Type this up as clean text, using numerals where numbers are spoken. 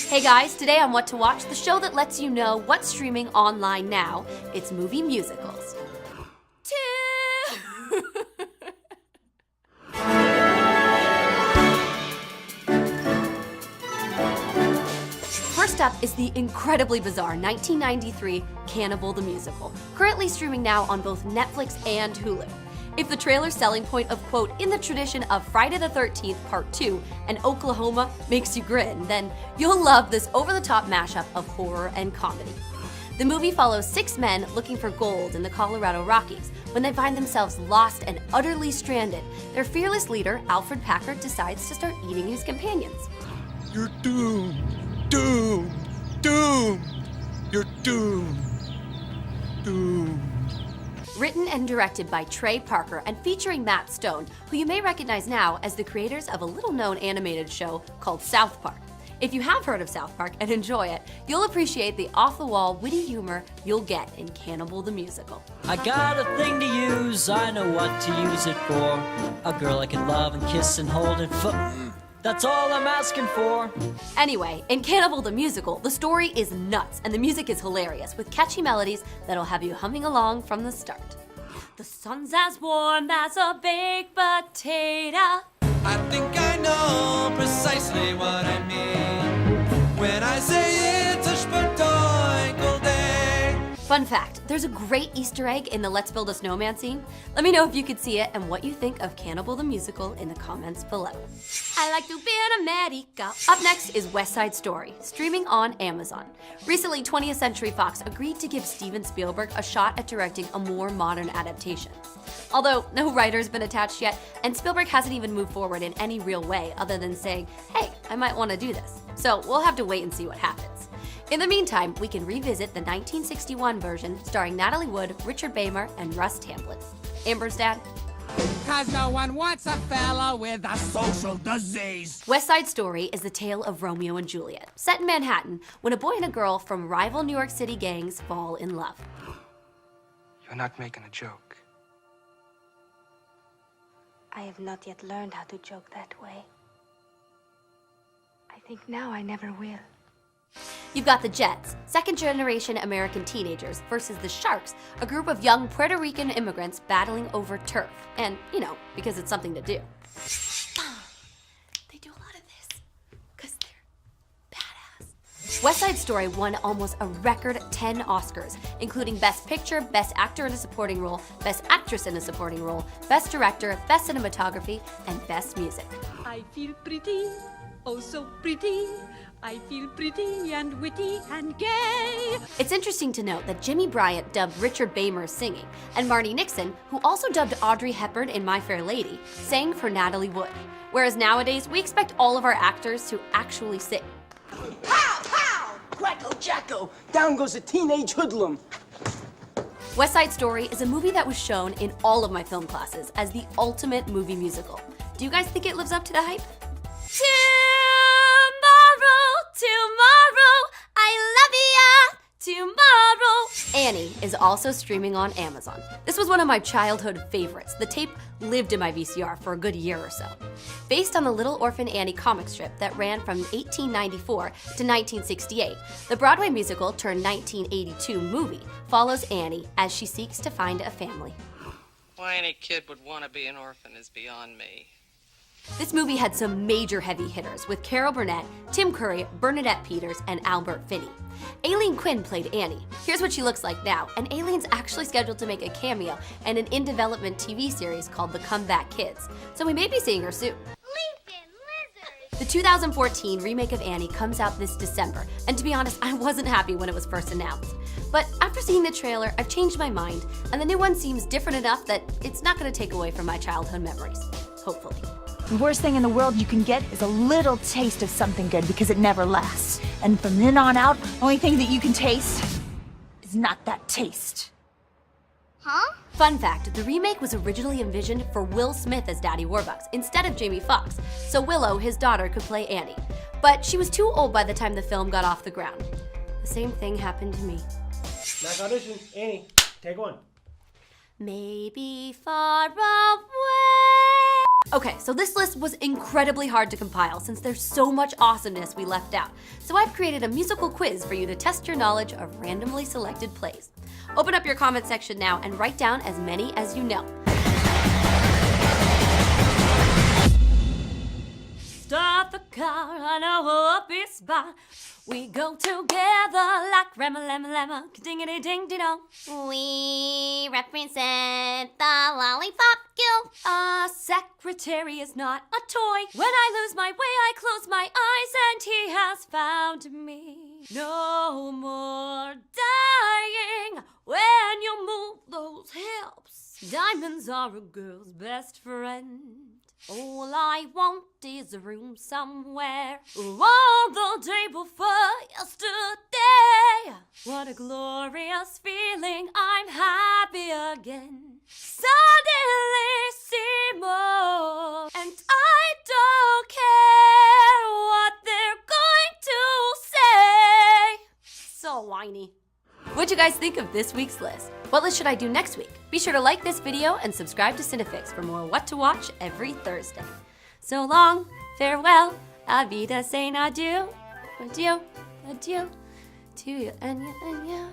Hey guys, today on What to Watch, the show that lets you know what's streaming online now. It's movie musicals. First up is the incredibly bizarre 1993 Cannibal the Musical, currently streaming now on both Netflix and Hulu. If the trailer's selling point of, quote, in the tradition of Friday the 13th Part 2 and Oklahoma makes you grin, then you'll love this over-the-top mashup of horror and comedy. The movie follows 6 men looking for gold in the Colorado Rockies. When they find themselves lost and utterly stranded, their fearless leader, Alfred Packard, decides to start eating his companions. You're doomed, doomed, doomed. You're doomed, doomed. Written and directed by Trey Parker and featuring Matt Stone, who you may recognize now as the creators of a little-known animated show called South Park. If you have heard of South Park and enjoy it, you'll appreciate the off-the-wall, witty humor you'll get in Cannibal the Musical. I got a thing to use, I know what to use it for. A girl I can love and kiss and hold and that's all I'm asking for. Anyway, in Cannibal the Musical, the story is nuts and the music is hilarious with catchy melodies that'll have you humming along from the start. The sun's as warm as a baked potato. I think I know precisely what I mean when I say it's a Spartoikle day. Fun fact, there's a great Easter egg in the Let's Build a Snowman scene. Let me know if you could see it and what you think of Cannibal the Musical in the comments below. I like to be an America. Up next is West Side Story, streaming on Amazon. Recently, 20th Century Fox agreed to give Steven Spielberg a shot at directing a more modern adaptation. Although no writer's been attached yet, and Spielberg hasn't even moved forward in any real way other than saying, hey, I might want to do this. So we'll have to wait and see what happens. In the meantime, we can revisit the 1961 version starring Natalie Wood, Richard Beymer, and Russ Tamblyn. Amber's dad? 'Cause no one wants a fella with a social disease. West Side Story is the tale of Romeo and Juliet, set in Manhattan when a boy and a girl from rival New York City gangs fall in love. You're not making a joke. I have not yet learned how to joke that way. I think now I never will. You've got the Jets, second-generation American teenagers, versus the Sharks, a group of young Puerto Rican immigrants battling over turf. And, you know, because it's something to do. They do a lot of this, because they're badass. West Side Story won almost a record 10 Oscars, including Best Picture, Best Actor in a Supporting Role, Best Actress in a Supporting Role, Best Director, Best Cinematography, and Best Music. I feel pretty, oh so pretty. I feel pretty and witty and gay. It's interesting to note that Jimmy Bryant dubbed Richard Beymer singing, and Marty Nixon, who also dubbed Audrey Hepburn in My Fair Lady, sang for Natalie Wood. Whereas nowadays, we expect all of our actors to actually sing. Pow! Pow! Quacko Jacko! Down goes a teenage hoodlum. West Side Story is a movie that was shown in all of my film classes as the ultimate movie musical. Do you guys think it lives up to the hype? Tomorrow, I love ya, tomorrow. Annie is also streaming on Amazon. This was one of my childhood favorites. The tape lived in my VCR for a good year or so. Based on the Little Orphan Annie comic strip that ran from 1894 to 1968, the Broadway musical turned 1982 movie follows Annie as she seeks to find a family. Why any kid would want to be an orphan is beyond me. This movie had some major heavy hitters with Carol Burnett, Tim Curry, Bernadette Peters, and Albert Finney. Aileen Quinn played Annie. Here's what she looks like now, and Aileen's actually scheduled to make a cameo in an in-development TV series called The Comeback Kids, so we may be seeing her soon. The 2014 remake of Annie comes out this December, and to be honest, I wasn't happy when it was first announced. But after seeing the trailer, I've changed my mind, and the new one seems different enough that it's not going to take away from my childhood memories. Hopefully. The worst thing in the world you can get is a little taste of something good because it never lasts. And from then on out, the only thing that you can taste is not that taste. Huh? Fun fact, the remake was originally envisioned for Will Smith as Daddy Warbucks instead of Jamie Foxx, so Willow, his daughter, could play Annie. But she was too old by the time the film got off the ground. The same thing happened to me. Next audition, Annie, take one. Maybe far away. Okay, so this list was incredibly hard to compile since there's so much awesomeness we left out. So I've created a musical quiz for you to test your knowledge of randomly selected plays. Open up your comment section now and write down as many as you know. Start the car on a happy spot. We go together like Rama Lama Lama, dingity ding ding dong. We represent the Lollipop Guild. A secretary is not a toy. When I lose my way, I close my eyes and he has found me. No more dying when you move those hips. Diamonds are a girl's best friend. All I want is a room somewhere on the day before yesterday. What a glorious feeling, I'm happy again. Suddenly see more, and I don't care what they're going to say. So whiny. What'd you guys think of this week's list? What list should I do next week? Be sure to like this video and subscribe to Cinefix for more What to Watch every Thursday. So long, farewell, Auf Wiedersehen, adieu, adieu, adieu, to you and you and you.